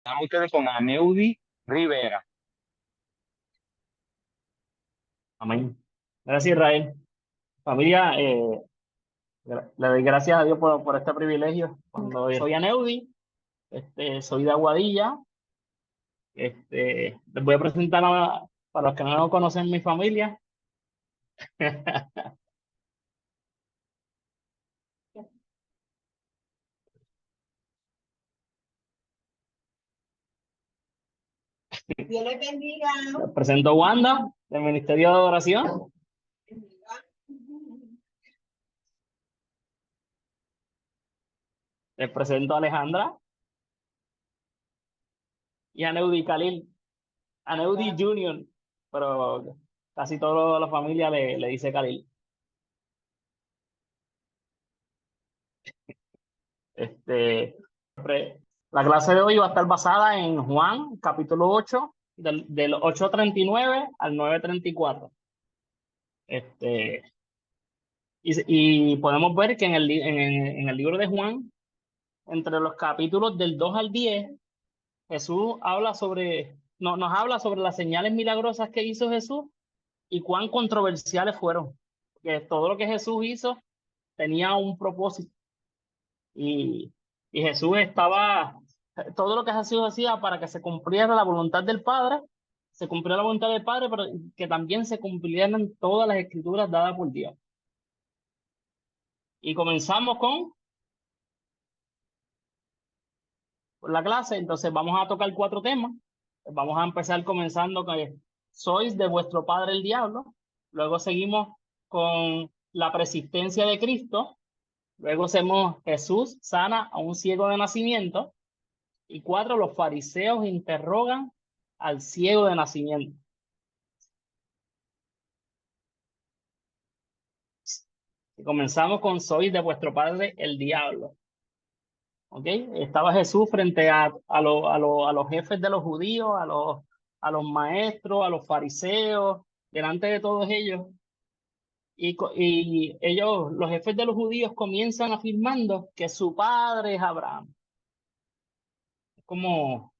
Estamos ustedes con Aneudi Rivera. Amén. Gracias, Israel. Familia, le doy gracias a Dios por este privilegio. Cuando soy Aneudi, soy de Aguadilla. Les voy a presentar para los que no conocen mi familia. Dios les bendiga. Les presento a Wanda, del Ministerio de Adoración. Les presento a Alejandra y a Aneudi Khalil. Aneudi Junior, pero casi toda la familia le dice Khalil. La clase de hoy va a estar basada en Juan, capítulo 8, del 8:39 al 9:34. Y podemos ver que en el libro de Juan, entre los capítulos del 2 al 10, Jesús nos habla sobre las señales milagrosas que hizo Jesús y cuán controversiales fueron. Que todo lo que Jesús hizo tenía un propósito. Y Jesús todo lo que Jesús hacía para que se cumpliera la voluntad del Padre, se cumpliera la voluntad del Padre, pero que también se cumplieran todas las escrituras dadas por Dios. Y comenzamos con la clase, entonces vamos a tocar 4 temas. Vamos a empezar comenzando con sois de vuestro padre el diablo. Luego seguimos con la persistencia de Cristo. Luego hacemos Jesús sana a un ciego de nacimiento. Y 4, los fariseos interrogan al ciego de nacimiento. Y comenzamos con sois de vuestro padre el diablo. ¿Ok? Estaba Jesús frente a los jefes de los judíos, a los maestros, a los fariseos, delante de todos ellos. Y ellos, los jefes de los judíos, comienzan afirmando que su padre es Abraham. Como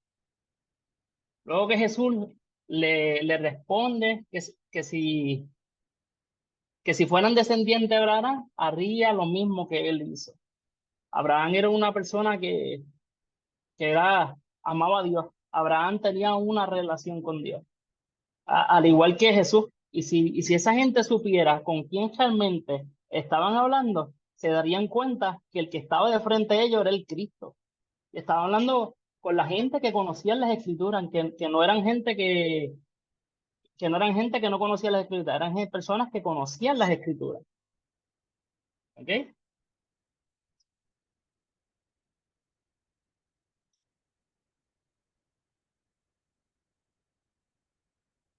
luego que Jesús le responde que si fueran descendientes de Abraham, haría lo mismo que él hizo. Abraham era una persona que amaba a Dios. Abraham tenía una relación con Dios, al igual que Jesús. Y si esa gente supiera con quién realmente estaban hablando, se darían cuenta que el que estaba de frente a ellos era el Cristo. Estaban hablando con la gente que conocía las escrituras, que no eran gente que no eran gente que no conocía las escrituras, eran personas que conocían las escrituras. ¿Ok?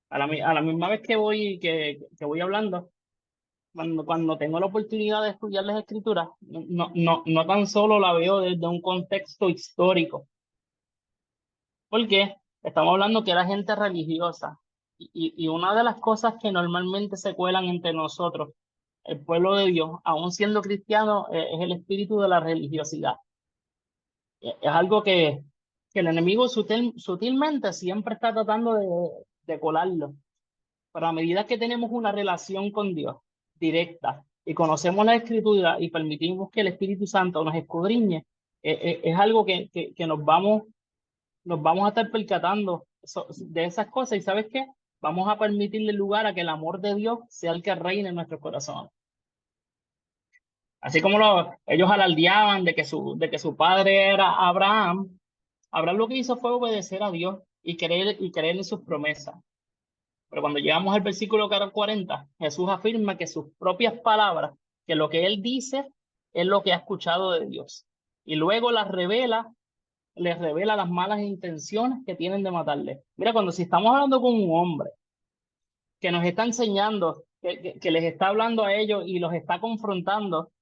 A la misma vez que voy hablando, cuando tengo la oportunidad de estudiar las escrituras, no tan solo la veo desde un contexto histórico, porque estamos hablando que era gente religiosa, y una de las cosas que normalmente se cuelan entre nosotros, el pueblo de Dios, aún siendo cristiano, es el espíritu de la religiosidad. Es algo que el enemigo sutilmente siempre está tratando de colarlo. Pero a medida que tenemos una relación con Dios directa y conocemos la Escritura y permitimos que el Espíritu Santo nos escudriñe, es algo que nos vamos a estar percatando de esas cosas. ¿Y sabes qué? Vamos a permitirle lugar a que el amor de Dios sea el que reine en nuestro corazón. Así como ellos alardeaban de que su padre era Abraham, Abraham lo que hizo fue obedecer a Dios y creer en sus promesas. Pero cuando llegamos al versículo 40, Jesús afirma que sus propias palabras, que lo que él dice es lo que ha escuchado de Dios. Y luego les revela las malas intenciones que tienen de matarle. Mira, cuando si estamos hablando con un hombre que nos está enseñando, que les está hablando a ellos y los está confrontando,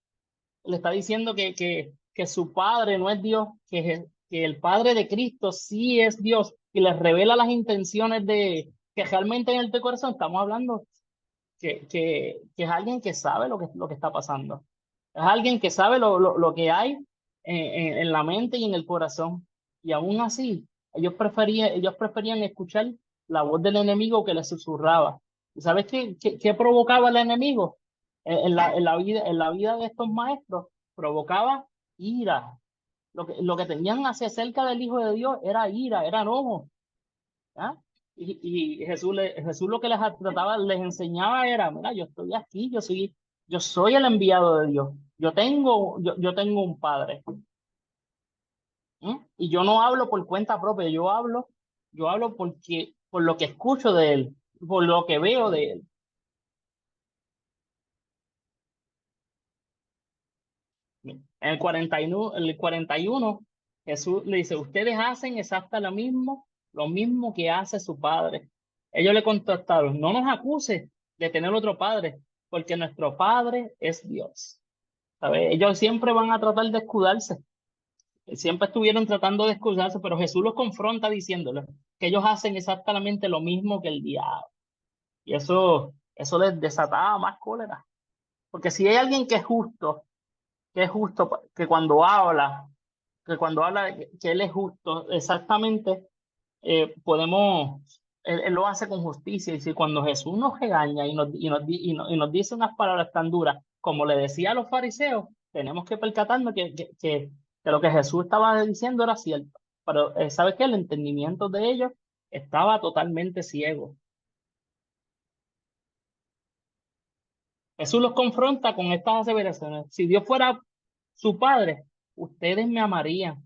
le está diciendo que su padre no es Dios, que el padre de Cristo sí es Dios, y les revela las intenciones que realmente en el corazón estamos hablando que es alguien que sabe lo que está pasando. Es alguien que sabe lo que hay en la mente y en el corazón. Y aún así, Ellos preferían escuchar la voz del enemigo que les susurraba. ¿Y sabes qué provocaba el enemigo? En la vida de estos maestros, provocaba ira. Lo que tenían hacia cerca del Hijo de Dios era ira, era enojo. ¿Ah? Y Jesús lo que les trataba, les enseñaba era, mira, yo estoy aquí, yo soy el enviado de Dios. Yo tengo un padre. Y yo no hablo por cuenta propia, yo hablo por lo que escucho de él, por lo que veo de él. En el 41 Jesús le dice, ustedes hacen exactamente lo mismo que hace su padre. Ellos le contestaron, no nos acuses de tener otro padre, porque nuestro padre es Dios. ¿Sabe? Ellos siempre van a tratar de escudarse. Siempre estuvieron tratando de excusarse, pero Jesús los confronta diciéndoles que ellos hacen exactamente lo mismo que el diablo. Y eso les desataba más cólera. Porque si hay alguien que es justo, que cuando habla que él es justo, exactamente, él lo hace con justicia. Y si cuando Jesús nos regaña y nos dice unas palabras tan duras, como le decía a los fariseos, tenemos que percatarnos que lo que Jesús estaba diciendo era cierto. Pero, ¿sabes qué? El entendimiento de ellos estaba totalmente ciego. Jesús los confronta con estas aseveraciones. Si Dios fuera su padre, ustedes me amarían.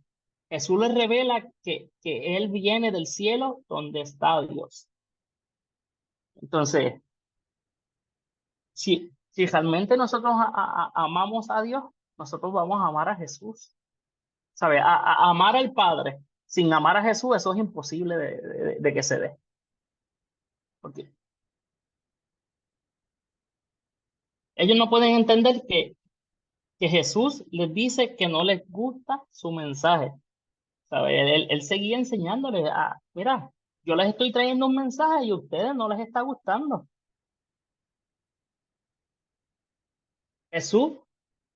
Jesús les revela que Él viene del cielo donde está Dios. Entonces, si realmente nosotros amamos a Dios, nosotros vamos a amar a Jesús. ¿Sabe? A amar al Padre sin amar a Jesús, eso es imposible de que se dé. Porque ellos no pueden entender que Jesús les dice que no les gusta su mensaje. ¿Sabe? Él seguía enseñándoles, mira, yo les estoy trayendo un mensaje y a ustedes no les está gustando. Jesús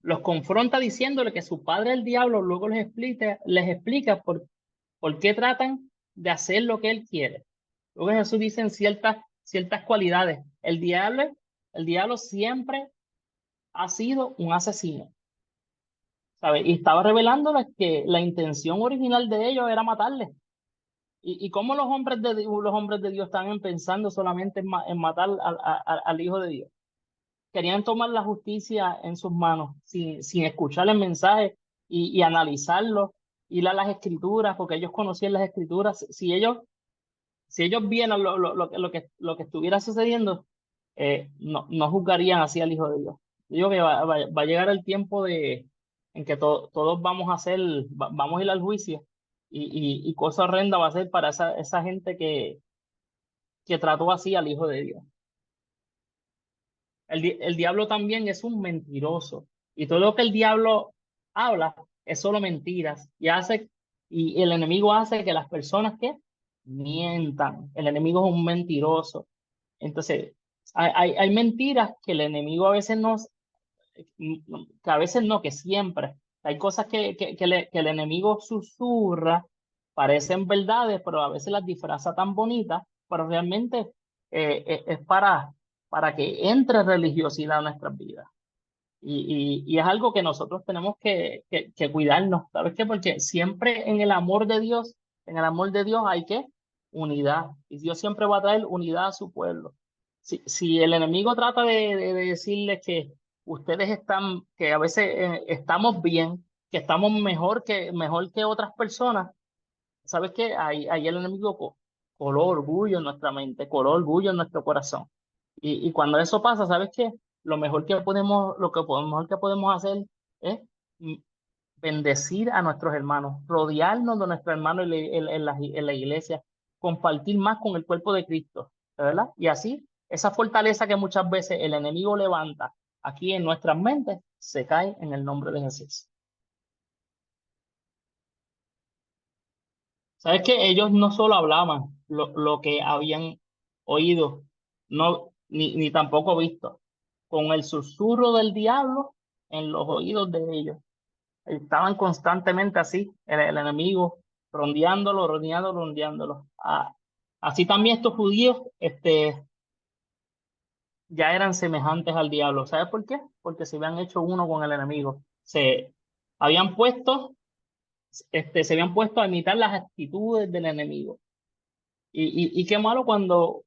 los confronta diciéndole que su padre el diablo luego les explica por qué tratan de hacer lo que él quiere. Luego Jesús dice en ciertas cualidades. El diablo siempre ha sido un asesino. ¿Sabe? Y estaba revelándoles que la intención original de ellos era matarles. Y cómo los hombres de Dios estaban pensando solamente en matar al Hijo de Dios. Querían tomar la justicia en sus manos sin escuchar el mensaje y analizarlo, ir a las escrituras, porque ellos conocían las escrituras. Si ellos vieran lo que estuviera sucediendo, no juzgarían así al Hijo de Dios. Yo digo que va a llegar el tiempo en que todos vamos a ir al juicio y cosa horrenda va a ser para esa gente que trató así al Hijo de Dios. El diablo también es un mentiroso y todo lo que el diablo habla es solo mentiras y el enemigo hace que las personas que mientan. El enemigo es un mentiroso. Entonces, hay mentiras que el enemigo a veces que a veces no, que siempre. Hay cosas que el enemigo susurra, parecen verdades, pero a veces las disfraza tan bonitas, pero realmente es para que entre religiosidad a nuestras vidas. Y es algo que nosotros tenemos que cuidarnos, ¿sabes qué? Porque siempre en el amor de Dios hay que unidad. Y Dios siempre va a traer unidad a su pueblo. Si el enemigo trata de decirles que que a veces estamos bien, que estamos mejor que otras personas, ¿sabes qué? Ahí el enemigo coló orgullo en nuestra mente, coló orgullo en nuestro corazón. Y cuando eso pasa, ¿sabes qué? Lo mejor que podemos hacer es mm, bendecir a nuestros hermanos, rodearnos de nuestros hermanos en la iglesia, compartir más con el cuerpo de Cristo, ¿verdad? Y así, esa fortaleza que muchas veces el enemigo levanta aquí en nuestras mentes, se cae en el nombre de Jesús. ¿Sabes qué? Ellos no solo hablaban lo que habían oído, ni tampoco visto, con el susurro del diablo en los oídos de ellos. Estaban constantemente así, el enemigo rondeándolo. Así también estos judíos, ya eran semejantes al diablo. ¿Sabes por qué? Porque se habían hecho uno con el enemigo. Habían puesto, se habían puesto a imitar las actitudes del enemigo. Y qué malo cuando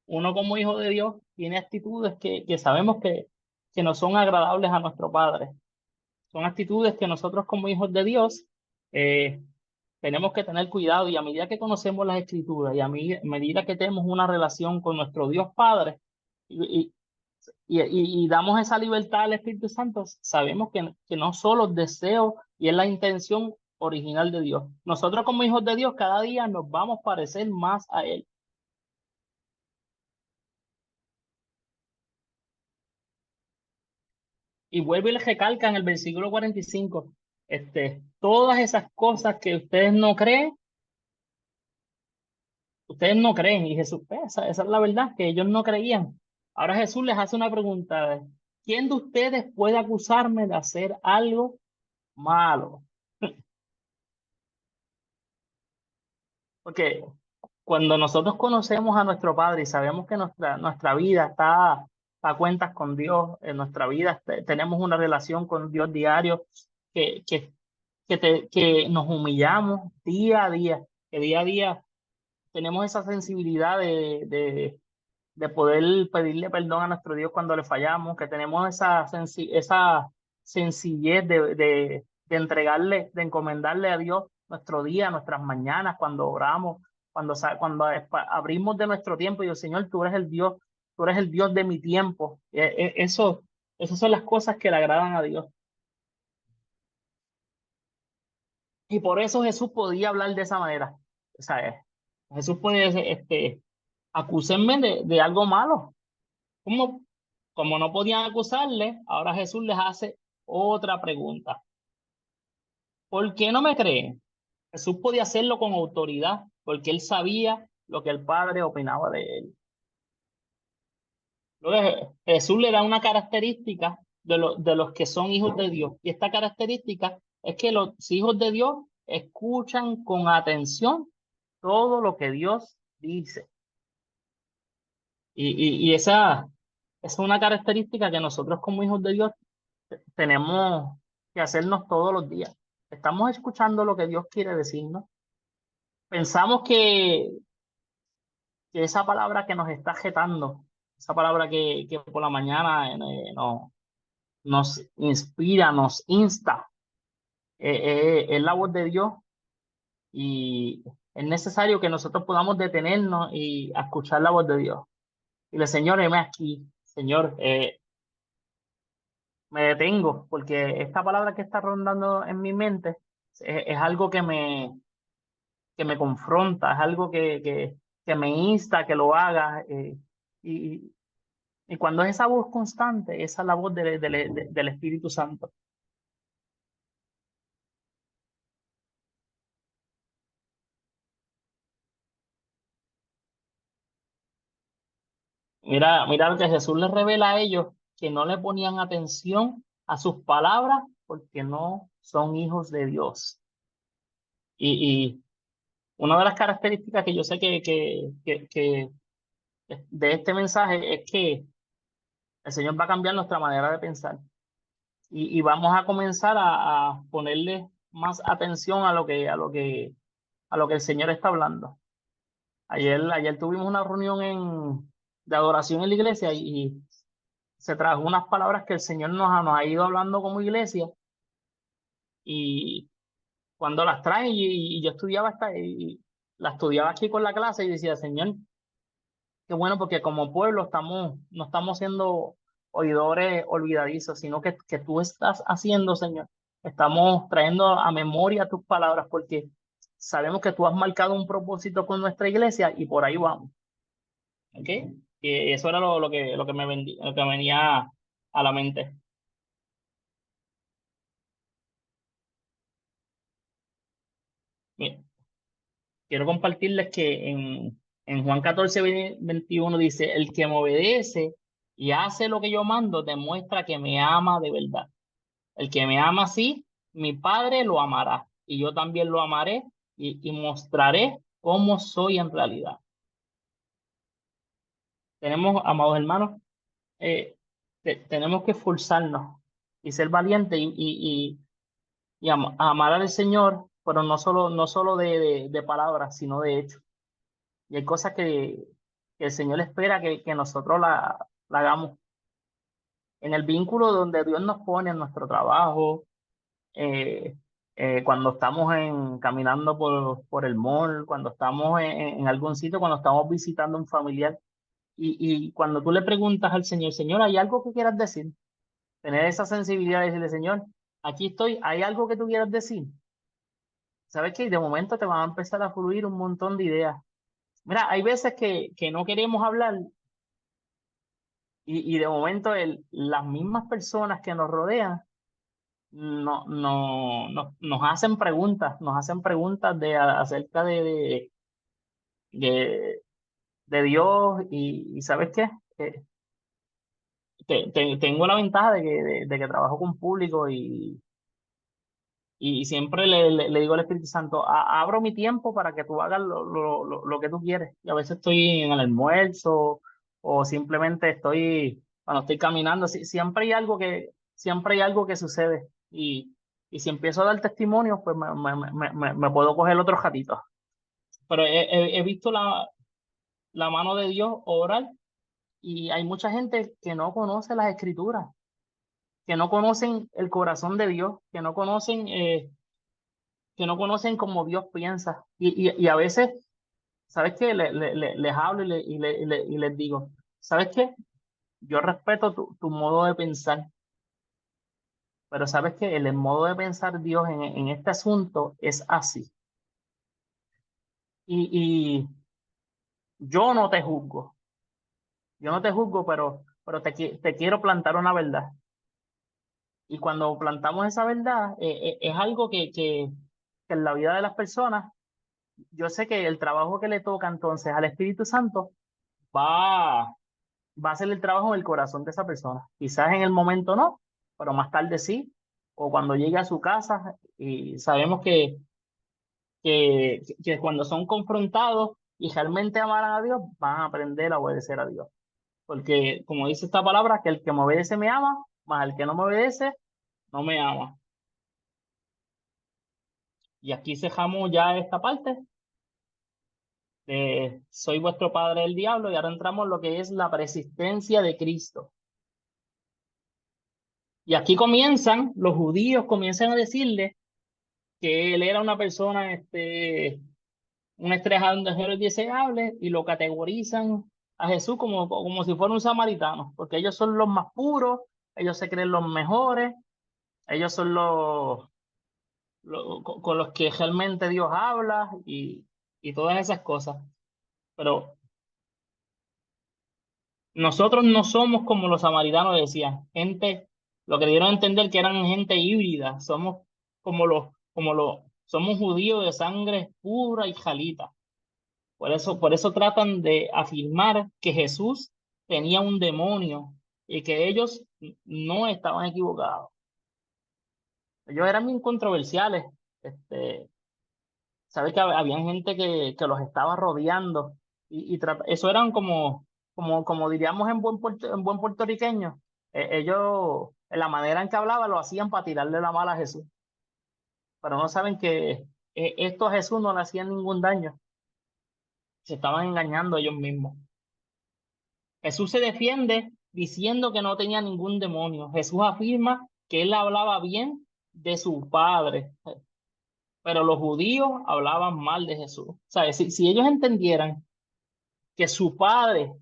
uno como hijo de Dios tiene actitudes que sabemos que no son agradables a nuestro Padre. Son actitudes que nosotros como hijos de Dios eh, tenemos que tener cuidado, y a medida que conocemos las Escrituras y medida que tenemos una relación con nuestro Dios Padre y, y damos esa libertad al Espíritu Santo, sabemos que no son los deseos y es la intención original de Dios. Nosotros como hijos de Dios cada día nos vamos a parecer más a Él. Y vuelve y les recalca en el versículo 45, todas esas cosas que ustedes no creen, y Jesús, esa es la verdad, que ellos no creían. Ahora Jesús les hace una pregunta: ¿quién de ustedes puede acusarme de hacer algo malo? Porque cuando nosotros conocemos a nuestro Padre y sabemos que nuestra vida está a cuentas con Dios, en nuestra vida tenemos una relación con Dios diario, que, que, que nos humillamos día a día, que día a día tenemos esa sensibilidad de poder pedirle perdón a nuestro Dios cuando le fallamos, que tenemos esa sencillez de entregarle, de encomendarle a Dios nuestro día, nuestras mañanas, cuando oramos, cuando abrimos de nuestro tiempo y el Señor, tú eres el Dios de mi tiempo. Esas son las cosas que le agradan a Dios. Y por eso Jesús podía hablar de esa manera. O sea, Jesús puede decir, acúsenme de algo malo. Como, como no podían acusarle, ahora Jesús les hace otra pregunta. ¿Por qué no me creen? Jesús podía hacerlo con autoridad, porque él sabía lo que el Padre opinaba de él. Luego, Jesús le da una característica de los que son hijos de Dios. Y esta característica es que los hijos de Dios escuchan con atención todo lo que Dios dice. Y esa es una característica que nosotros como hijos de Dios tenemos que hacernos todos los días. Estamos escuchando lo que Dios quiere decirnos. Pensamos que esa palabra que nos está jetando, esa palabra que por la mañana nos inspira, nos insta, es la voz de Dios, y es necesario que nosotros podamos detenernos y escuchar la voz de Dios. Y le, Señor, heme aquí, Señor, me detengo, porque esta palabra que está rondando en mi mente es algo que me confronta, es algo que me insta a que lo haga. Y, y cuando es esa voz constante, esa es la voz del Espíritu Santo. Mira lo que Jesús les revela a ellos, que no le ponían atención a sus palabras porque no son hijos de Dios. Y una de las características que yo sé que de este mensaje es que el Señor va a cambiar nuestra manera de pensar, y vamos a comenzar a ponerle más atención a lo que el Señor está hablando. Ayer tuvimos una reunión de adoración en la iglesia, y se trajo unas palabras que el Señor nos ha ido hablando como iglesia, y cuando las trae, y yo la estudiaba aquí con la clase, y decía, Señor, qué bueno, porque como pueblo no estamos siendo oidores olvidadizos, sino que tú estás haciendo, Señor. Estamos trayendo a memoria tus palabras, porque sabemos que tú has marcado un propósito con nuestra iglesia, y por ahí vamos. ¿Ok? Y eso era lo que me venía a la mente. Bien, quiero compartirles que en Juan 14, 21 dice, el que me obedece y hace lo que yo mando, demuestra que me ama de verdad. El que me ama así, mi Padre lo amará, y yo también lo amaré y mostraré cómo soy en realidad. Tenemos, amados hermanos, tenemos que esforzarnos y ser valientes y amar al Señor, pero no solo de palabras, sino de hechos. Y hay cosas que el Señor espera que nosotros la hagamos en el vínculo donde Dios nos pone en nuestro trabajo, eh, cuando estamos caminando por el mall, cuando estamos en algún sitio, cuando estamos visitando a un familiar. Y cuando tú le preguntas al Señor, Señor, ¿hay algo que quieras decir? Tener esa sensibilidad de decirle, Señor, aquí estoy, ¿hay algo que tú quieras decir? ¿Sabes qué? De momento te van a empezar a fluir un montón de ideas. Mira, hay veces que no queremos hablar y de momento las mismas personas que nos rodean nos hacen preguntas acerca de, de Dios y ¿sabes qué? Eh, tengo la ventaja de que trabajo con público y siempre le digo al Espíritu Santo, abro mi tiempo para que tú hagas lo que tú quieres. Y a veces estoy en el almuerzo o simplemente cuando estoy caminando, siempre hay algo que sucede. Y si empiezo a dar testimonio, pues me puedo coger otro ratito. Pero he visto la mano de Dios obrar y hay mucha gente que no conoce las escrituras, que no conocen el corazón de Dios, que no conocen cómo Dios piensa. Y a veces, ¿sabes qué? Les hablo y les digo, ¿sabes qué? Yo respeto tu modo de pensar, pero ¿sabes qué? El modo de pensar Dios en este asunto es así. Y yo no te juzgo, pero te quiero plantar una verdad. Y cuando plantamos esa verdad, es algo que en la vida de las personas, yo sé que el trabajo que le toca entonces al Espíritu Santo va, va a ser el trabajo en el corazón de esa persona. Quizás en el momento no, pero más tarde sí, o cuando llegue a su casa y sabemos que cuando son confrontados y realmente amarán a Dios, van a aprender a obedecer a Dios. Porque como dice esta palabra, que el que me obedece me ama, más el que no me obedece no me ama. Y aquí cejamos ya esta parte de soy vuestro padre el diablo y ahora entramos en lo que es la persistencia de Cristo. Y aquí los judíos comienzan a decirle que él era una persona, un extranjero indeseable y lo categorizan a Jesús como si fuera un samaritano, porque ellos son los más puros, ellos se creen los mejores, ellos son con los que realmente Dios habla y todas esas cosas. Pero nosotros no somos como los samaritanos decían, lo que dieron a entender que eran gente híbrida, somos somos judíos de sangre pura y jalita. Por eso tratan de afirmar que Jesús tenía un demonio y que ellos no estaban equivocados. Ellos eran bien controversiales. Sabes que había gente que los estaba rodeando eso eran como diríamos en buen puertorriqueño, ellos, en la manera en que hablaban, lo hacían para tirarle la mala a Jesús, pero no saben que esto a Jesús no le hacían ningún daño, se estaban engañando ellos mismos. Jesús se defiende diciendo que no tenía ningún demonio. Jesús afirma que él hablaba bien de su padre, pero los judíos hablaban mal de Jesús. O sea, si ellos entendieran que su padre,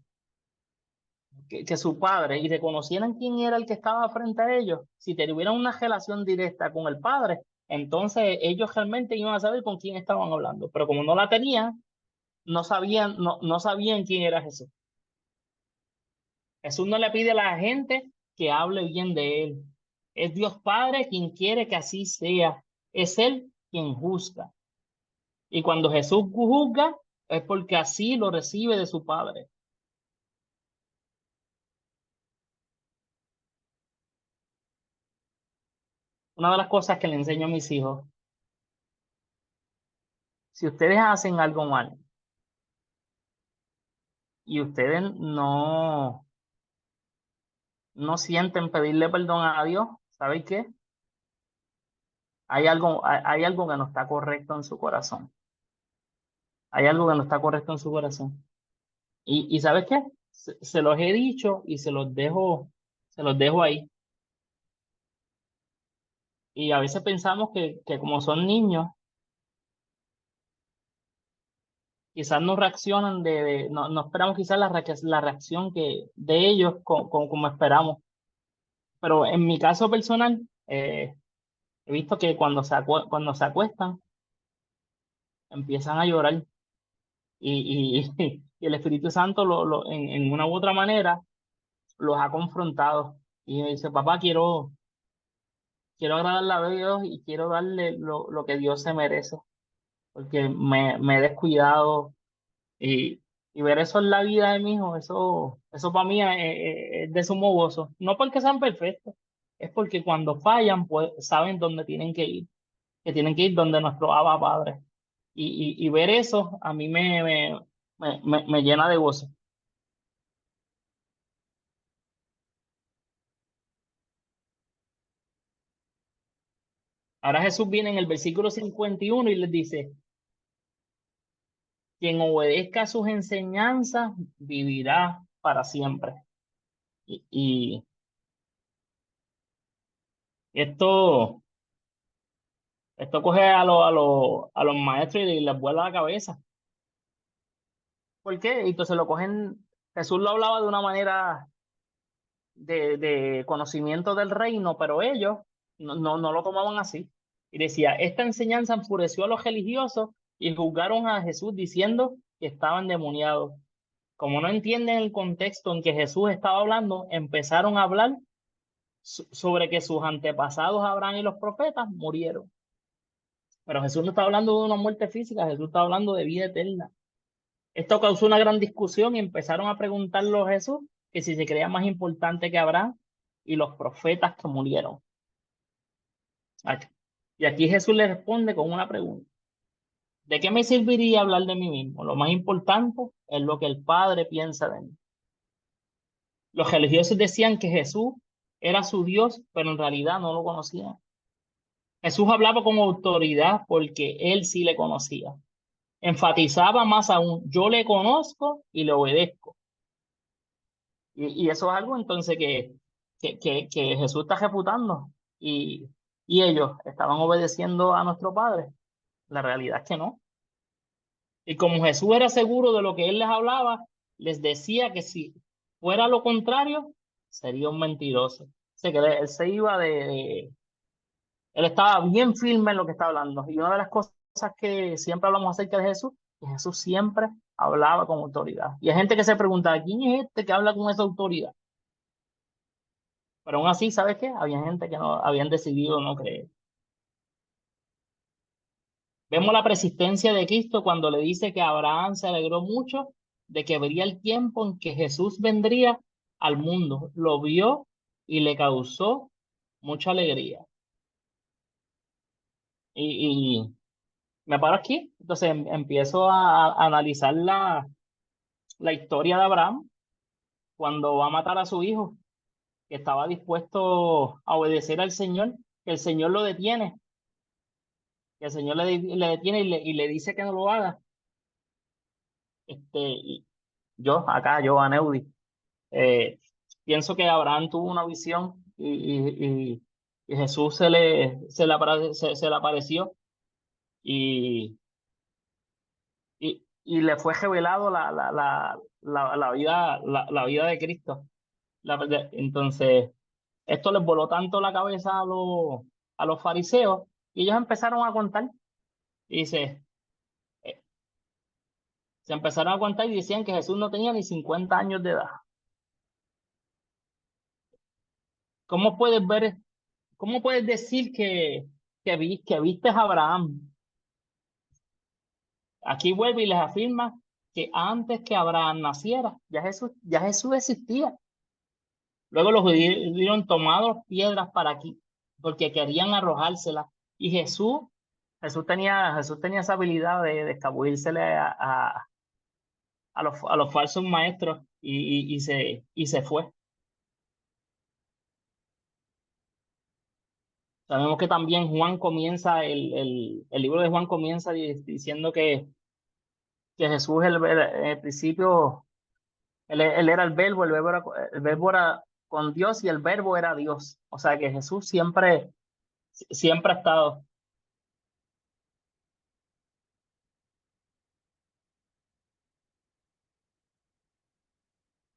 que su padre, y reconocieran quién era el que estaba frente a ellos, si tuvieran una relación directa con el padre, entonces ellos realmente iban a saber con quién estaban hablando. Pero como no la tenían, no sabían quién era Jesús. Jesús no le pide a la gente que hable bien de él. Es Dios Padre quien quiere que así sea. Es Él quien juzga. Y cuando Jesús juzga, es porque así lo recibe de su Padre. Una de las cosas que le enseño a mis hijos si ustedes hacen algo mal y ustedes no sienten pedirle perdón a Dios, ¿sabéis qué? Hay algo que no está correcto en su corazón. Hay algo que no está correcto en su corazón. Y ¿sabes qué? Se los he dicho y se los dejo ahí. Y a veces pensamos que como son niños, quizás no reaccionan no esperamos quizás la reacción de ellos como esperamos. Pero en mi caso personal, he visto que cuando se acuestan, empiezan a llorar y el Espíritu Santo en una u otra manera los ha confrontado. Y me dice, papá, quiero agradarle a Dios y quiero darle lo que Dios se merece, porque me he descuidado y ver eso en la vida de mi hijo, eso para mí es de sumo gozo. No porque sean perfectos, es porque cuando fallan, pues saben dónde tienen que tienen que ir donde nuestro Abba Padre. Y ver eso a mí me llena de gozo. Ahora Jesús viene en el versículo 51 y les dice, quien obedezca a sus enseñanzas vivirá para siempre. Y esto, esto coge a los maestros y les vuela la cabeza. ¿Por qué? Y entonces lo cogen, Jesús lo hablaba de una manera de conocimiento del reino, pero ellos no lo tomaban así. Y decía, esta enseñanza enfureció a los religiosos y juzgaron a Jesús diciendo que estaban endemoniados. Como no entienden el contexto en que Jesús estaba hablando, empezaron a hablar sobre que sus antepasados Abraham y los profetas murieron. Pero Jesús no está hablando de una muerte física, Jesús está hablando de vida eterna. Esto causó una gran discusión y empezaron a preguntarle a Jesús que si se creía más importante que Abraham y los profetas que murieron. Y aquí Jesús le responde con una pregunta. ¿De qué me serviría hablar de mí mismo? Lo más importante es lo que el Padre piensa de mí. Los religiosos decían que Jesús era su Dios, pero en realidad no lo conocían. Jesús hablaba con autoridad porque él sí le conocía. Enfatizaba más aún, yo le conozco y le obedezco. Y eso es algo entonces que Jesús está refutando. Y ellos estaban obedeciendo a nuestro Padre. La realidad es que no. Y como Jesús era seguro de lo que él les hablaba, les decía que si fuera lo contrario, sería un mentiroso. O sea, que él se iba él estaba bien firme en lo que estaba hablando. Y una de las cosas que siempre hablamos acerca de Jesús, que Jesús siempre hablaba con autoridad. Y hay gente que se pregunta, ¿quién es este que habla con esa autoridad? Pero aún así, ¿sabes qué? Había gente que no habían decidido no creer. Vemos la persistencia de Cristo cuando le dice que Abraham se alegró mucho de que vería el tiempo en que Jesús vendría al mundo. Lo vio y le causó mucha alegría. Y me paro aquí, entonces empiezo a analizar la historia de Abraham cuando va a matar a su hijo, que estaba dispuesto a obedecer al Señor, que el Señor lo detiene, que el Señor le detiene y le dice que no lo haga. Y yo, Aneudi, eh, pienso que Abraham tuvo una visión y Jesús se le apareció y, y le fue revelado la vida de Cristo. Entonces, esto les voló tanto la cabeza a los fariseos y ellos empezaron a contar. Y dice, eh, se empezaron a contar y decían que Jesús no tenía ni 50 años de edad. ¿Cómo puedes ver, cómo puedes decir que viste a Abraham? Aquí vuelve y les afirma que antes que Abraham naciera, ya Jesús existía. Luego los judíos dieron tomados piedras para aquí, porque querían arrojárselas. Y Jesús Jesús tenía esa habilidad de escabulírsele a los falsos maestros y se fue. Sabemos que también Juan comienza, el libro de Juan comienza diciendo que Jesús en el principio, él era el verbo era con Dios y el verbo era Dios. O sea que Jesús siempre ha estado.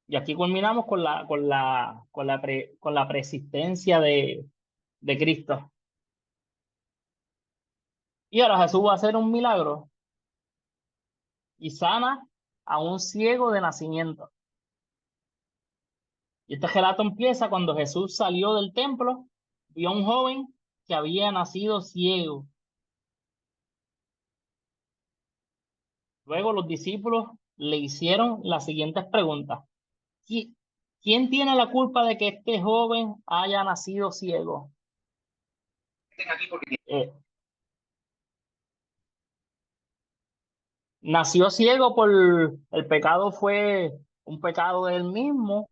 Y aquí culminamos con la preexistencia de Cristo. Y ahora Jesús va a hacer un milagro y sana a un ciego de nacimiento. Y este relato empieza cuando Jesús salió del templo, vio a un joven que había nacido ciego. Luego los discípulos le hicieron las siguientes preguntas. ¿Quién tiene la culpa de que este joven haya nacido ciego? Eh, ¿Nació ciego por el pecado fue un pecado de él mismo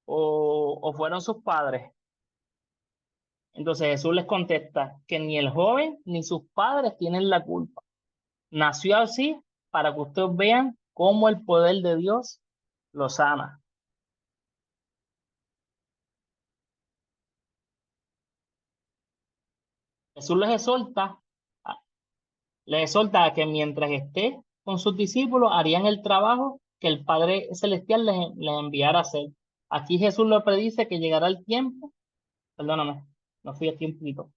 o fueron sus padres? Entonces Jesús les contesta que ni el joven ni sus padres tienen la culpa. Nació así para que ustedes vean cómo el poder de Dios lo sana. Jesús les exhorta a que mientras esté con sus discípulos harían el trabajo que el Padre Celestial les enviara a hacer. Aquí Jesús le predice que llegará el tiempo, perdóname, no fui a tiempito.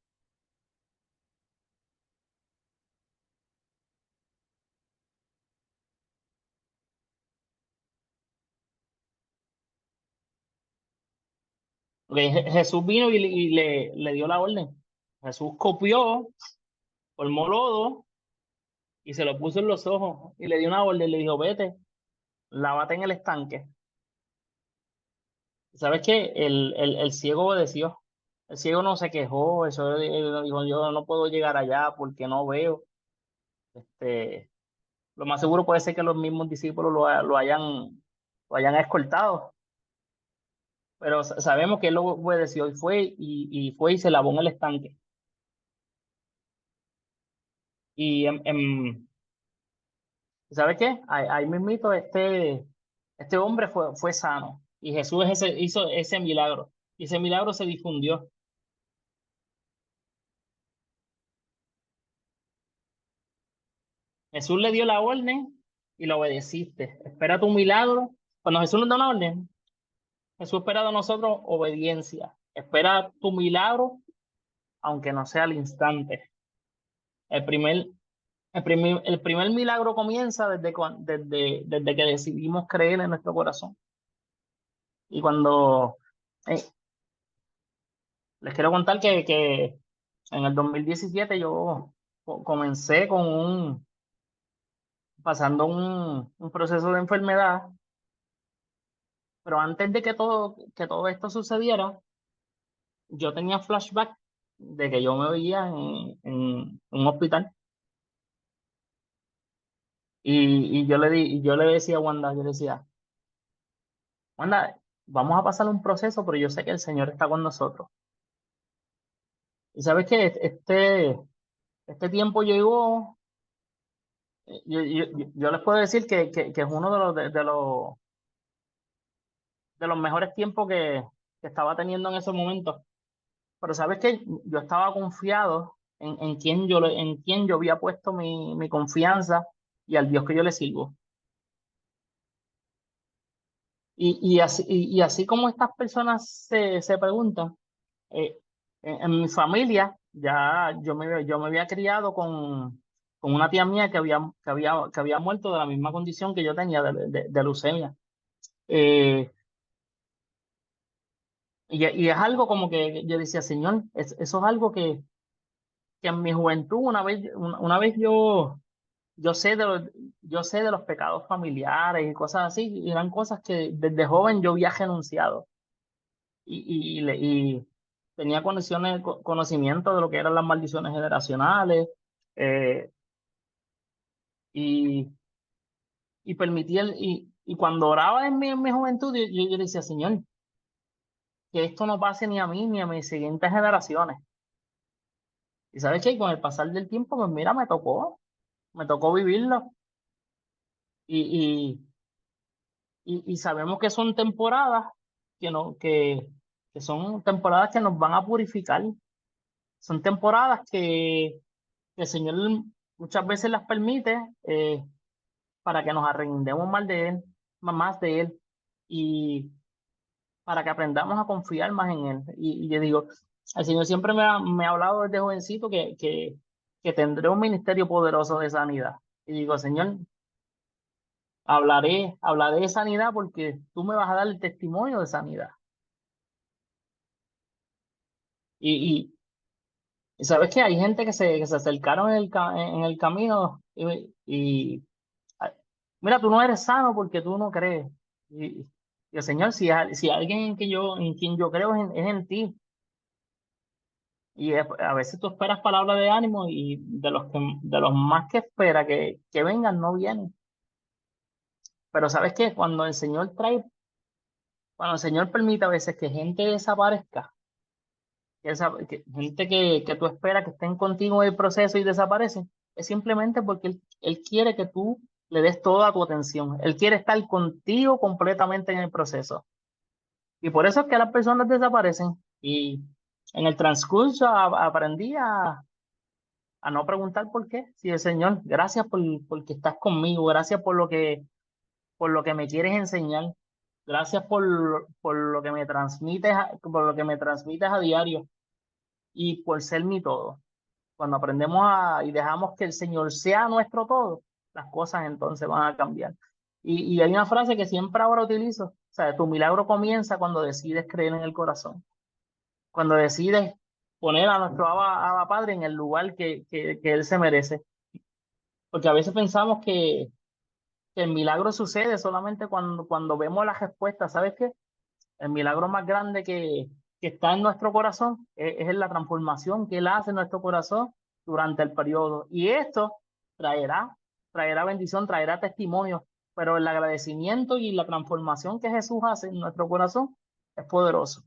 Jesús vino y le dio la orden. Jesús copió, formó lodo y se lo puso en los ojos y le dio una orden, le dijo, vete, lávate en el estanque. ¿Sabes qué? El ciego obedeció. El ciego no se quejó, eso él dijo, yo no puedo llegar allá porque no veo. Este, lo más seguro puede ser que los mismos discípulos lo hayan escoltado, pero sabemos que él lo obedeció y fue y se lavó en el estanque. Y ¿sabes qué? Ahí mismito este hombre fue sano y Jesús hizo ese milagro y ese milagro se difundió. Jesús le dio la orden y la obedeciste. Espera tu milagro. Cuando Jesús nos da una orden, Jesús espera de nosotros obediencia. Espera tu milagro, aunque no sea al instante. El primer, el primer milagro comienza desde que decidimos creer en nuestro corazón. Y cuando eh, les quiero contar que en el 2017 yo comencé pasando un proceso de enfermedad, pero antes de que todo esto sucediera, yo tenía flashback de que yo me veía en un hospital y yo le decía a Wanda, yo le decía, Wanda, vamos a pasar un proceso, pero yo sé que el Señor está con nosotros. Y sabes que este tiempo llegó, yo les puedo decir que es uno de los mejores tiempos que estaba teniendo en ese momento. Pero sabes que yo estaba confiado en quién yo había puesto mi confianza y al Dios que yo le sirvo. Y así como estas personas se preguntan, eh, en mi familia ya yo me había criado con una tía mía que había muerto de la misma condición que yo tenía de leucemia. Eh, y es algo como que yo decía, Señor, eso es algo que en mi juventud una vez yo sé yo sé de los pecados familiares y cosas así, y eran cosas que desde joven yo había renunciado y tenía conocimiento de lo que eran las maldiciones generacionales, Eh, y, y permití y cuando oraba en mi juventud, yo le decía, Señor, que esto no pase ni a mí ni a mis siguientes generaciones. Y sabes que con el pasar del tiempo, pues mira, me tocó vivirlo. Y, y sabemos que son temporadas que, no, que son temporadas que nos van a purificar. Son temporadas que el Señor muchas veces las permite para que nos arrendemos más de Él, más de Él, y para que aprendamos a confiar más en Él. Y yo digo, el Señor siempre me ha hablado desde jovencito que tendré un ministerio poderoso de sanidad. Y digo, Señor, hablaré de sanidad porque tú me vas a dar el testimonio de sanidad. Y, y sabes que hay gente que se acercaron en el camino ay, mira, tú no eres sano porque tú no crees. Y, y el Señor, si alguien en quien yo creo es en ti. Y a veces tú esperas palabras de ánimo y de los más que espera que vengan, no vienen. Pero ¿sabes qué? Cuando el Señor permite a veces que gente desaparezca, gente que tú esperas que estén contigo en el proceso y desaparecen, es simplemente porque él quiere que tú le des toda tu atención. Él quiere estar contigo completamente en el proceso. Y por eso es que las personas desaparecen. Y en el transcurso aprendí a no preguntar por qué. Si el Señor, gracias porque estás conmigo, gracias por lo que me quieres enseñar, gracias por lo que me transmites, por lo que me transmites a diario y por ser mi todo. Cuando aprendemos y dejamos que el Señor sea nuestro todo, las cosas entonces van a cambiar. Y hay una frase que siempre ahora utilizo, o sea, tu milagro comienza cuando decides creer en el corazón, cuando decides poner a nuestro Abba Padre en el lugar que Él se merece. Porque a veces pensamos que el milagro sucede solamente cuando vemos la respuesta. ¿Sabes qué? El milagro más grande que está en nuestro corazón es en la transformación que Él hace en nuestro corazón durante el periodo. Y esto traerá, traerá bendición, traerá testimonio, pero el agradecimiento y la transformación que Jesús hace en nuestro corazón es poderoso.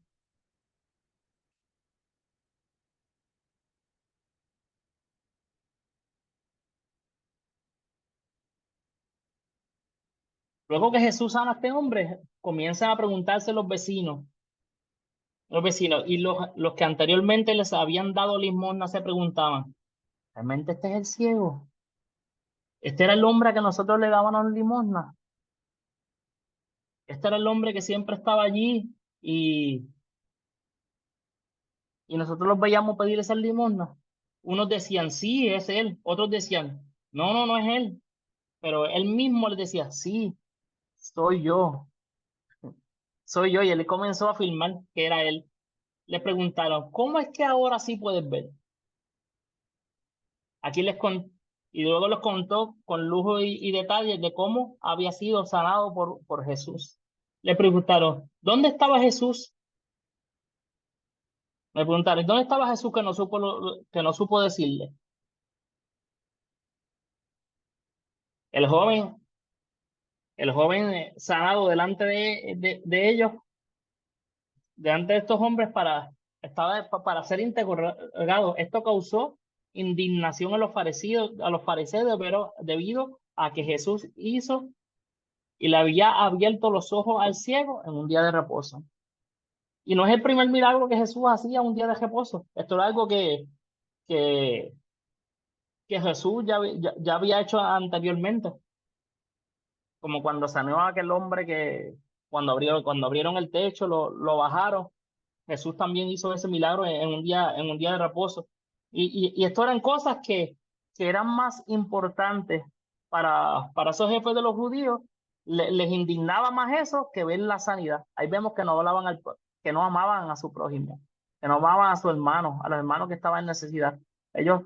Luego que Jesús sana a este hombre, comienzan a preguntarse los vecinos, y los que anteriormente les habían dado limosna se preguntaban, ¿realmente este es el ciego? ¿Este era el hombre a que nosotros le dábamos limosna? ¿Este era el hombre que siempre estaba allí y, y nosotros los veíamos pedir esa limosna? Unos decían, sí, es él. Otros decían, no, no, no es él. Pero él mismo les decía, sí, soy yo, soy yo. Y él comenzó a afirmar que era él. Le preguntaron, ¿cómo es que ahora sí puedes ver? Aquí y luego les contó con lujo y detalles de cómo había sido sanado por Jesús. Le preguntaron, ¿dónde estaba Jesús? Me preguntaron, ¿dónde estaba Jesús que no supo, que no supo decirle? El joven, el joven sanado delante de ellos, delante de estos hombres para ser interrogado. Esto causó indignación a los fariseos, pero debido a que Jesús hizo y le había abierto los ojos al ciego en un día de reposo. Y no es el primer milagro que Jesús hacía un día de reposo. Esto era algo que, que Jesús ya había hecho anteriormente, como cuando sanó a aquel hombre que cuando abrieron el techo, lo bajaron. Jesús también hizo ese milagro en un día de reposo. Y esto eran cosas que eran más importantes para esos jefes de los judíos. Les indignaba más eso que ver la sanidad. Ahí vemos que no hablaban que no amaban a su prójimo, que no amaban a su hermano, a los hermanos que estaban en necesidad. Ellos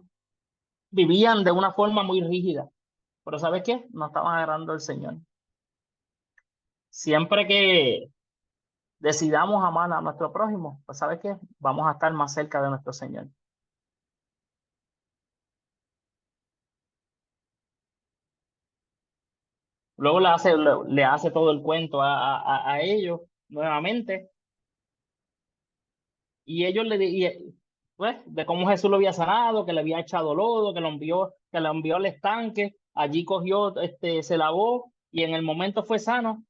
vivían de una forma muy rígida. Pero ¿sabes qué? No estaban agarrando al Señor. Siempre que decidamos amar a nuestro prójimo, pues ¿sabes qué? Vamos a estar más cerca de nuestro Señor. Luego le hace todo el cuento a ellos nuevamente. Y ellos pues, de cómo Jesús lo había sanado, que le había echado lodo, que lo envió al estanque, allí cogió, se lavó y en el momento fue sano.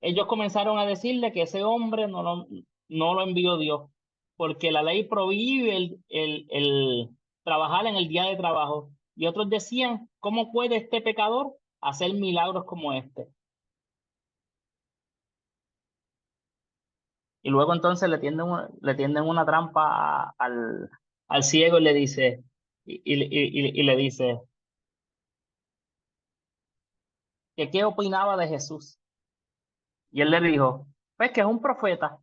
Ellos comenzaron a decirle que ese hombre no lo envió Dios, porque la ley prohíbe el trabajar en el día de trabajo. Y otros decían, ¿cómo puede este pecador hacer milagros como este? Y luego entonces le tienden una trampa al ciego y le dice, y le dice que qué opinaba de Jesús. Y él le dijo, pues que es un profeta.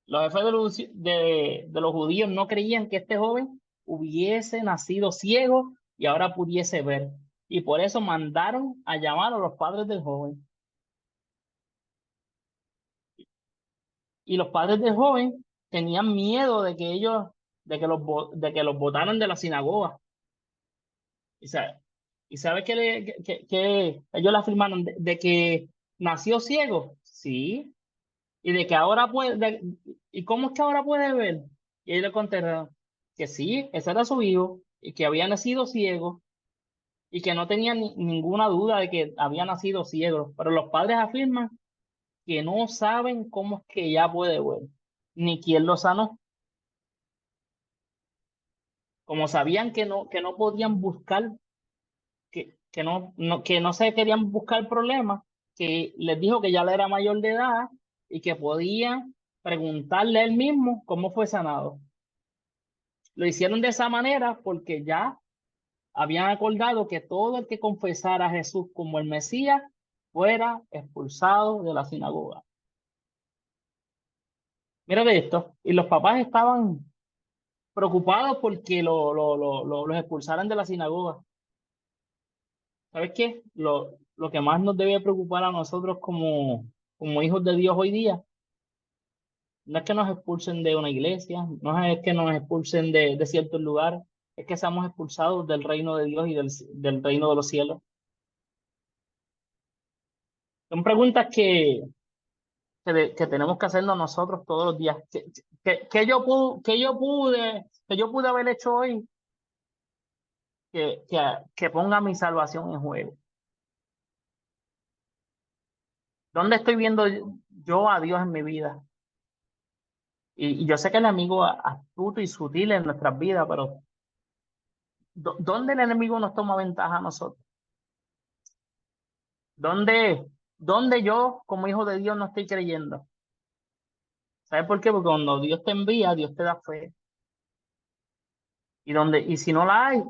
Los jefes de los judíos no creían que este joven hubiese nacido ciego y ahora pudiese ver. Y por eso mandaron a llamar a los padres del joven. Y los padres del joven tenían miedo de que los botaran de la sinagoga. Y, sa- ¿Y sabe que ellos le afirmaron de que nació ciego? Sí. Y de que ahora ¿y cómo es que ahora puede ver? Y ellos le contestaron que sí, ese era su hijo, y que había nacido ciego, y que no tenían ninguna duda de que había nacido ciego. Pero los padres afirman que no saben cómo es que ya puede ver, ni quién lo sanó. Como sabían que no podían buscar, que no se querían buscar problemas, que les dijo que ya le era mayor de edad y que podían preguntarle a él mismo cómo fue sanado. Lo hicieron de esa manera porque ya habían acordado que todo el que confesara a Jesús como el Mesías fuera expulsado de la sinagoga. Mira de esto, y los papás estaban preocupados porque los expulsaran de la sinagoga. ¿Sabes qué? Lo que más nos debe preocupar a nosotros como hijos de Dios hoy día no es que nos expulsen de una iglesia, no es que nos expulsen de ciertos lugares, es que seamos expulsados del reino de Dios y del reino de los cielos. Son preguntas que tenemos que hacernos nosotros todos los días. ¿Qué yo pude haber hecho hoy que ponga mi salvación en juego? ¿Dónde estoy viendo yo a Dios en mi vida? Y yo sé que el enemigo es astuto y sutil en nuestras vidas, pero ¿dónde el enemigo nos toma ventaja a nosotros? ¿Dónde yo, como hijo de Dios, no estoy creyendo? ¿Sabes por qué? Porque cuando Dios te envía, Dios te da fe. Y si no la hay,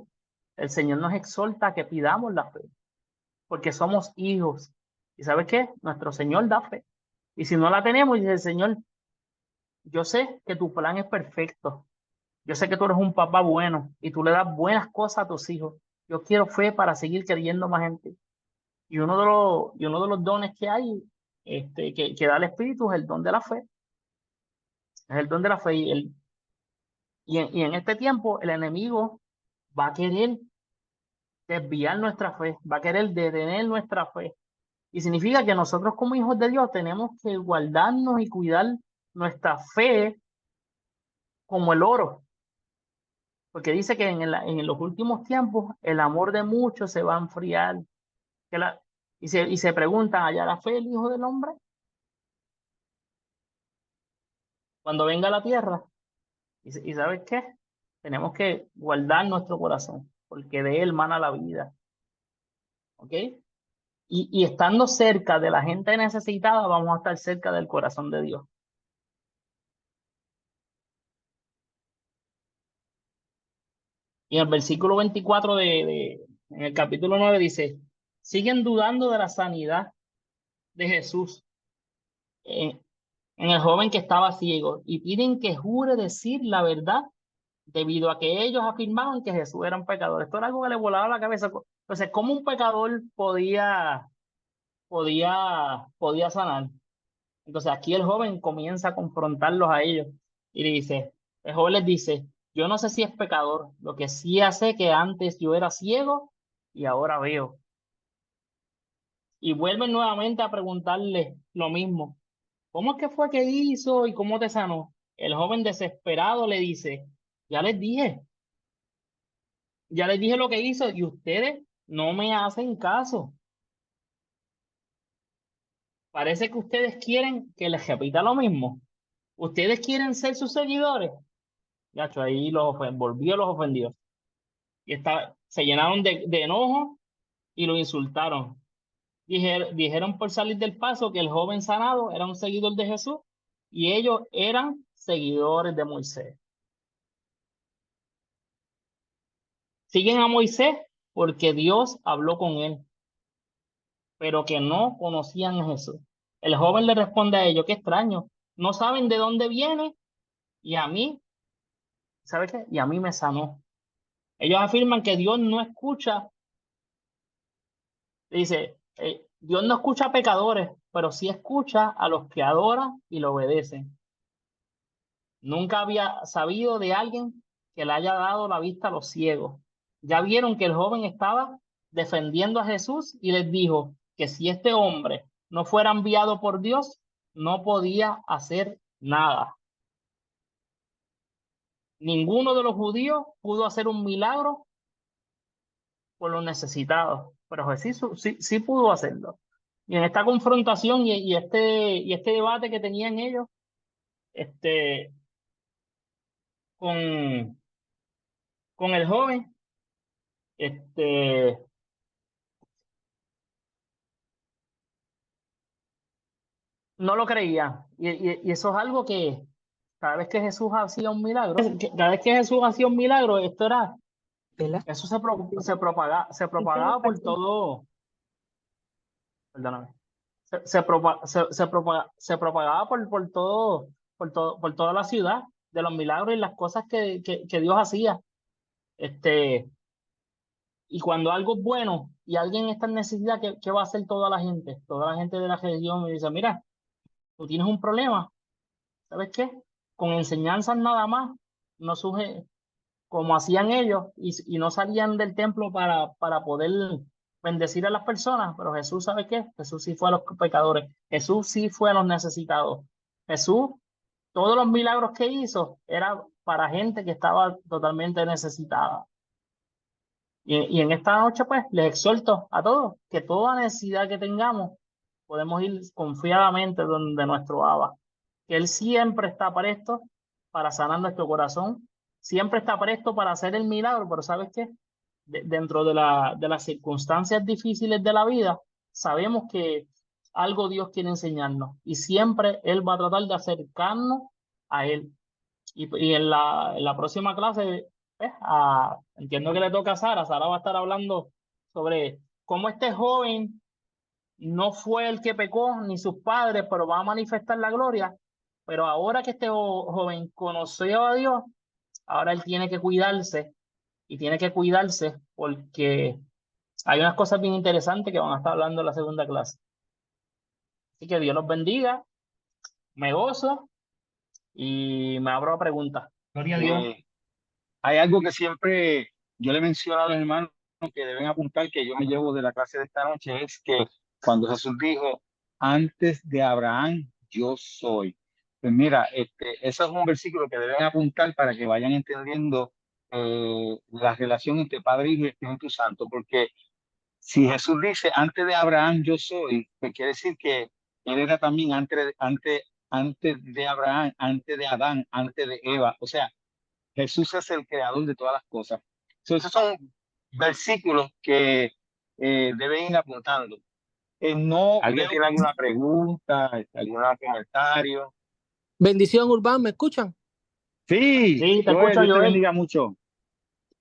el Señor nos exhorta a que pidamos la fe, porque somos hijos. ¿Y sabes qué? Nuestro Señor da fe. Y si no la tenemos, dice el Señor, yo sé que tu plan es perfecto. Yo sé que tú eres un papá bueno y tú le das buenas cosas a tus hijos. Yo quiero fe para seguir creyendo más gente. Y uno de los dones que hay, que da el Espíritu, es el don de la fe. Es el don de la fe. Y en este tiempo, el enemigo va a querer desviar nuestra fe, va a querer detener nuestra fe. Y significa que nosotros como hijos de Dios tenemos que guardarnos y cuidar nuestra fe como el oro. Porque dice que en los últimos tiempos el amor de muchos se va a enfriar. Y se preguntan, ¿hallará fe el Hijo del Hombre cuando venga a la tierra? ¿Y sabes qué? Tenemos que guardar nuestro corazón, porque de él mana la vida. ¿Ok? Y estando cerca de la gente necesitada, vamos a estar cerca del corazón de Dios. Y en el versículo 24 en el capítulo 9 dice, siguen dudando de la sanidad de Jesús en, en el joven que estaba ciego y piden que jure decir la verdad debido a que ellos afirmaban que Jesús era un pecador. Esto era algo que le volaba la cabeza. Entonces, ¿cómo un pecador podía sanar? Entonces aquí el joven comienza a confrontarlos a ellos y el joven les dice, yo no sé si es pecador, lo que sí sé que antes yo era ciego y ahora veo. Y vuelven nuevamente a preguntarle lo mismo. ¿Cómo es que fue que hizo y cómo te sanó? El joven desesperado le dice, ya les dije lo que hizo y ustedes no me hacen caso. Parece que ustedes quieren que les repita lo mismo. Ustedes quieren ser sus seguidores. Yacho, ahí volvió, los ofendió. Y se llenaron de enojo y lo insultaron. Dijeron por salir del paso que el joven sanado era un seguidor de Jesús y ellos eran seguidores de Moisés. Siguen a Moisés porque Dios habló con él, pero que no conocían a Jesús. El joven le responde a ellos, qué extraño, no saben de dónde viene y a mí, ¿sabe qué? Y a mí me sanó. Ellos afirman que Dios no escucha, dice, Dios no escucha a pecadores, pero sí escucha a los que adoran y lo obedecen. Nunca había sabido de alguien que le haya dado la vista a los ciegos. Ya vieron que el joven estaba defendiendo a Jesús y les dijo que si este hombre no fuera enviado por Dios, no podía hacer nada. Ninguno de los judíos pudo hacer un milagro por los necesitados, pero Jesús sí pudo hacerlo. Y en esta confrontación y este debate que tenían ellos, con, con el joven, no lo creía. Y eso es algo que cada vez que Jesús hacía un milagro, cada vez que Jesús hacía un milagro, ¿Verdad? eso se propagaba por todo, perdóname, se propagaba por toda la ciudad de los milagros y las cosas que Dios hacía. Y cuando algo es bueno y alguien está en necesidad, ¿qué va a hacer toda la gente? Toda la gente de la región me dice, mira, tú tienes un problema, ¿sabes qué? Con enseñanzas nada más, no surge como hacían ellos y no salían del templo para poder bendecir a las personas, pero Jesús, ¿sabe qué? Jesús sí fue a los pecadores, Jesús sí fue a los necesitados. Jesús, todos los milagros que hizo era para gente que estaba totalmente necesitada. Y en esta noche, pues, les exhorto a todos que toda necesidad que tengamos, podemos ir confiadamente donde nuestro Abba, que Él siempre está presto para sanar nuestro corazón, siempre está presto para hacer el milagro, pero ¿sabes qué? Dentro de las circunstancias difíciles de la vida, sabemos que algo Dios quiere enseñarnos y siempre Él va a tratar de acercarnos a Él. Y en la próxima clase, entiendo que le toca a Sara. Sara va a estar hablando sobre cómo este joven no fue el que pecó, ni sus padres, pero va a manifestar la gloria. Pero ahora que este joven conoció a Dios, ahora él tiene que cuidarse y tiene que cuidarse porque hay unas cosas bien interesantes que van a estar hablando en la segunda clase. Así que Dios los bendiga, me gozo y me abro a preguntas. Gloria a Dios. Hay algo que siempre yo le menciono a los hermanos que deben apuntar, que yo me llevo de la clase de esta noche, es que cuando Jesús dijo, antes de Abraham, yo soy. Pues mira, ese es un versículo que deben apuntar para que vayan entendiendo la relación entre Padre, Hijo y Espíritu Santo, porque si Jesús dice, antes de Abraham, yo soy, pues quiere decir que Él era también antes de Abraham, antes de Adán, antes de Eva. O sea, Jesús es el creador de todas las cosas. Esos son versículos que deben ir apuntando. No, ¿alguien tiene alguna pregunta, algún comentario? Bendición, Urbán, ¿me escuchan? Sí, Sí, te Joel, escucho, Dios te Joel. bendiga mucho.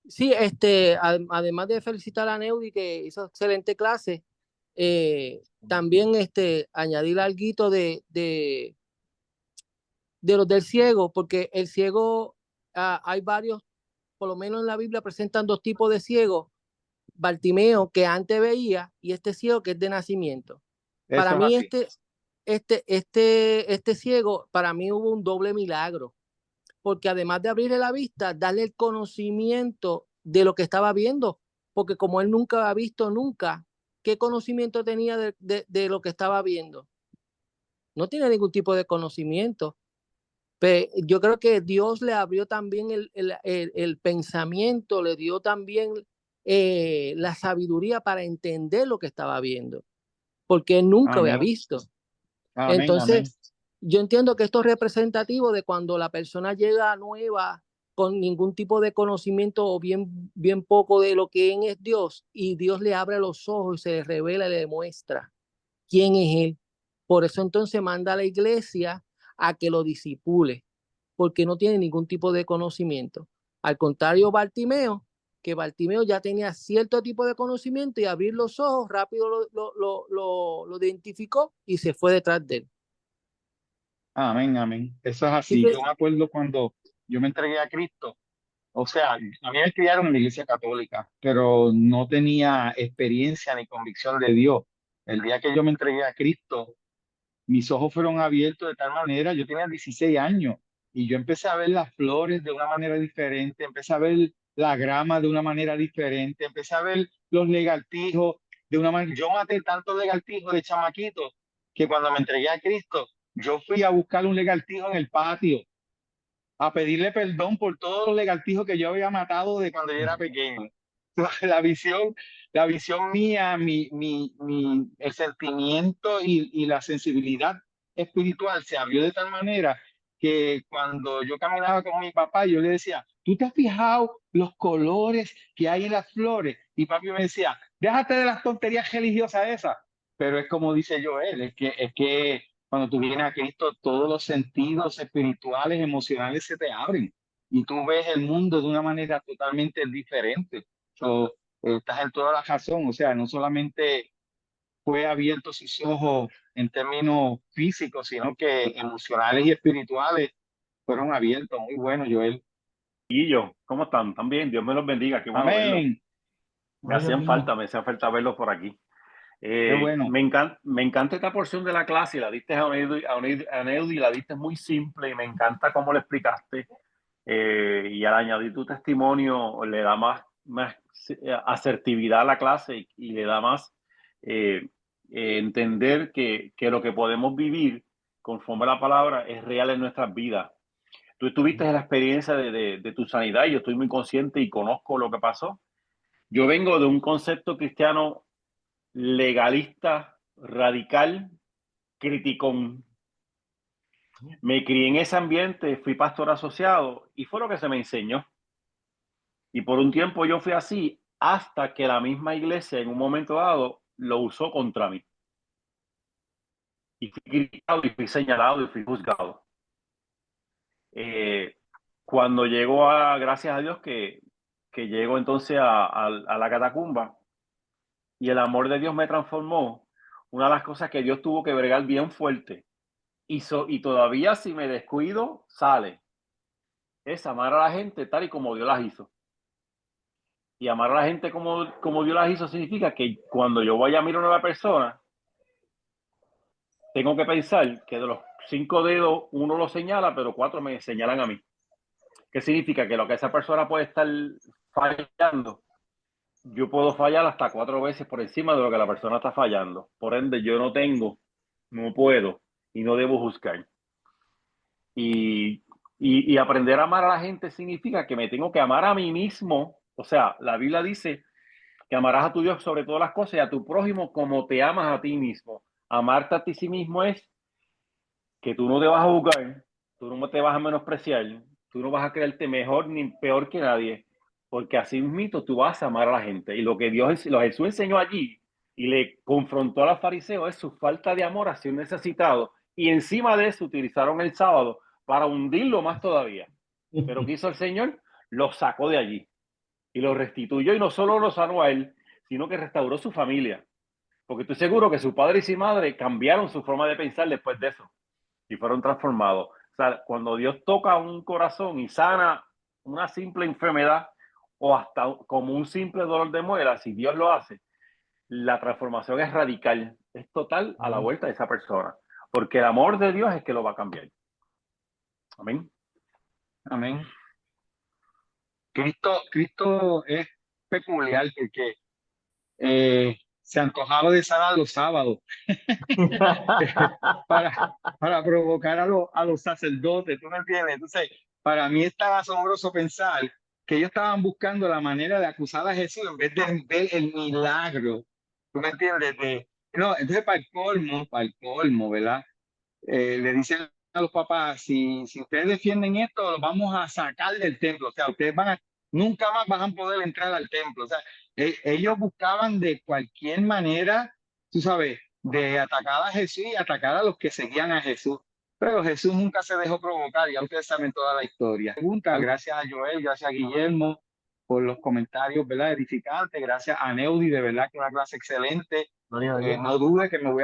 Sí, además de felicitar a Neudi que hizo excelente clase, también añadir algo de los del ciego, porque el ciego, hay varios, por lo menos en la Biblia presentan dos tipos de ciegos: Bartimeo, que antes veía, y este ciego que es de nacimiento. Para Eso es mí, así. este ciego, para mí hubo un doble milagro, porque además de abrirle la vista, darle el conocimiento de lo que estaba viendo, porque como él nunca ha visto nunca, ¿qué conocimiento tenía de lo que estaba viendo? No tiene ningún tipo de conocimiento. Pero yo creo que Dios le abrió también el pensamiento, le dio también la sabiduría para entender lo que estaba viendo, porque él nunca había Amén. visto. Amén, amén. Entonces, yo entiendo que esto es representativo de cuando la persona llega nueva con ningún tipo de conocimiento o bien poco de lo que es Dios, y Dios le abre los ojos y se le revela y le demuestra quién es Él. Por eso entonces manda a la iglesia a que lo disipule, porque no tiene ningún tipo de conocimiento. Al contrario, Bartimeo ya tenía cierto tipo de conocimiento y abrir los ojos, rápido lo identificó y se fue detrás de él. Amén, amén. Eso es Así así. que, Yo me acuerdo cuando yo me entregué a Cristo. O sea, a mí me criaron en la iglesia católica, pero no tenía experiencia ni convicción de Dios. El día que yo me entregué a Cristo, mis ojos fueron abiertos de tal manera, yo tenía 16 años y yo empecé a ver las flores de una manera diferente, empecé a ver la grama de una manera diferente, empecé a ver los legaltijos de una manera. Yo maté tantos legaltijos de chamaquito que cuando me entregué a Cristo, yo fui a buscar un legaltijo en el patio, a pedirle perdón por todos los legaltijos que yo había matado de cuando yo era pequeño. La visión, la visión mía, el sentimiento y la sensibilidad espiritual se abrió de tal manera que cuando yo caminaba con mi papá, yo le decía, ¿tú te has fijado los colores que hay en las flores? Y papi me decía, déjate de las tonterías religiosas esas. Pero es como dice Joel, es que cuando tú vienes a Cristo, todos los sentidos espirituales, emocionales se te abren y tú ves el mundo de una manera totalmente diferente. So, estás en toda la razón, o sea, no solamente fue abierto sus ojos en términos físicos, sino que emocionales y espirituales fueron abiertos. Muy bueno, Joel. Y yo, ¿cómo están? También, Dios me los bendiga, qué bueno verlos. Amén. Me hacían falta verlos por aquí. Qué bueno. Me encanta esta porción de la clase, y la diste a Neudi, la diste muy simple y me encanta cómo lo explicaste. Y al añadir tu testimonio le da más asertividad a la clase y le da más entender que lo que podemos vivir conforme a la palabra es real en nuestras vidas. Tú tuviste la experiencia de tu sanidad y yo estoy muy consciente y conozco lo que pasó. Yo vengo de un concepto cristiano legalista, radical, criticón. Me crié en ese ambiente, fui pastor asociado y fue lo que se me enseñó. Y por un tiempo yo fui así hasta que la misma iglesia en un momento dado lo usó contra mí. Y fui criticado y fui señalado y fui juzgado. Cuando llego gracias a Dios que llego entonces a la catacumba y el amor de Dios me transformó, una de las cosas que Dios tuvo que bregar bien fuerte y todavía si me descuido sale, es amar a la gente tal y como Dios las hizo. Y amar a la gente como Dios las hizo significa que cuando yo vaya a mirar a una persona, tengo que pensar que de los 5 dedos uno lo señala, pero 4 me señalan a mí. ¿Qué significa? Que lo que esa persona puede estar fallando, yo puedo fallar hasta 4 veces por encima de lo que la persona está fallando. Por ende, yo no puedo y no debo juzgar. Y aprender a amar a la gente significa que me tengo que amar a mí mismo. O sea, la Biblia dice que amarás a tu Dios sobre todas las cosas y a tu prójimo como te amas a ti mismo. Amarte a ti sí mismo es que tú no te vas a juzgar, tú no te vas a menospreciar, tú no vas a creerte mejor ni peor que nadie, porque así mismo tú vas a amar a la gente. Y lo que Jesús enseñó allí y le confrontó a los fariseos es su falta de amor hacia un necesitado. Y encima de eso utilizaron el sábado para hundirlo más todavía. Pero ¿qué hizo el Señor? Lo sacó de allí y lo restituyó, y no solo lo sanó a él, sino que restauró su familia. Porque estoy seguro que su padre y su madre cambiaron su forma de pensar después de eso y fueron transformados. O sea, cuando Dios toca un corazón y sana una simple enfermedad o hasta como un simple dolor de muela, si Dios lo hace, la transformación es radical, es total a la vuelta de esa persona, porque el amor de Dios es que lo va a cambiar. Amén. Amén. Cristo es peculiar porque se antojaba de sanar los sábados para provocar a los sacerdotes, ¿tú me entiendes? Entonces, para mí es tan asombroso pensar que ellos estaban buscando la manera de acusar a Jesús en vez de ver el milagro, ¿tú me entiendes? No, entonces para el colmo, ¿verdad? Le dicen a los papás, si ustedes defienden esto, los vamos a sacar del templo, o sea, ustedes nunca más van a poder entrar al templo, o sea, ellos buscaban de cualquier manera, tú sabes, de atacar a Jesús y atacar a los que seguían a Jesús. Pero Jesús nunca se dejó provocar, ya ustedes saben toda la historia. Gracias a Joel, gracias a Guillermo por los comentarios, ¿verdad? Edificantes, gracias a Neudi, de verdad que una clase excelente. No dude que me voy a